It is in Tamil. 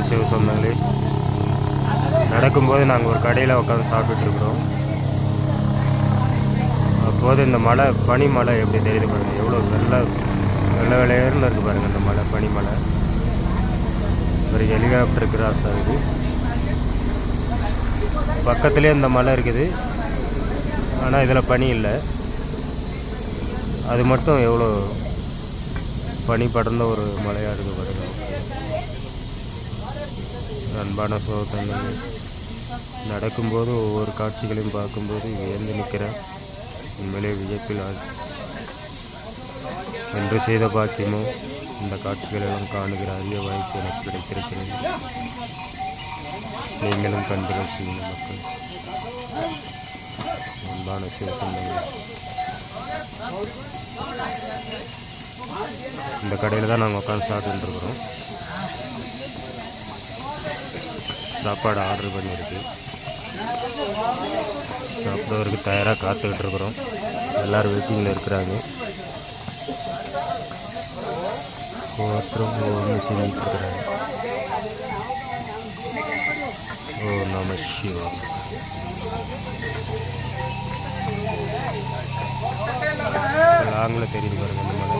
சிவ சொந்தங்களே, நடக்கும்போது நாங்கள் ஒரு கடையில் உட்காந்து சாப்பிட்டுட்ருக்குறோம். அப்போது இந்த மலை பனி மலை எப்படி தெரியுது பாருங்கள், எவ்வளோ வெள்ளை வெள்ளை வெள்ளையர்னு இருக்குது பாருங்கள் இந்த மலை, பனி மலை. ஒரு ஹெலிகாப்டர் கிராஸ் ஆகுது. பக்கத்துலேயே இந்த மலை இருக்குது, ஆனால் இதில் பனி இல்லை. அது மட்டும் எவ்வளோ பனி படர்ந்த ஒரு மலையாக இருக்குது பாருங்கள். அன்பான சோதனைகள், நடக்கும்போது ஒவ்வொரு காட்சிகளையும் பார்க்கும்போது வியந்து நிற்கிறேன். உண்மையிலே வியப்பில் என்று செய்த பாக்கியமோ இந்த காட்சிகளெல்லாம் காணுகிற அரிய வாய்ப்பு எனக்கு கிடைத்திருக்கிறது. நீங்களும் கண்டு ரசிங்க மக்கள். அன்பான சிவசந்தங்கள், இந்த கடையில் தான் நாங்கள் உட்காந்து சாப்பிட்டுருக்குறோம். சாப்பாடு ஆர்டர் பண்ணியிருக்கு, சாப்பிட்றவருக்கு தயாராக காத்துக்கிட்டு இருக்கிறோம். எல்லோரும் வெயிட்டிங்கில் இருக்கிறாங்க. ஒவ்வொருத்தரும் ஒவ்வொன்று செஞ்சுட்டு இருக்கிறாங்க. ஓ நம சிவாய. லாங்கில் தெரியுது பாருங்க இந்த மலை.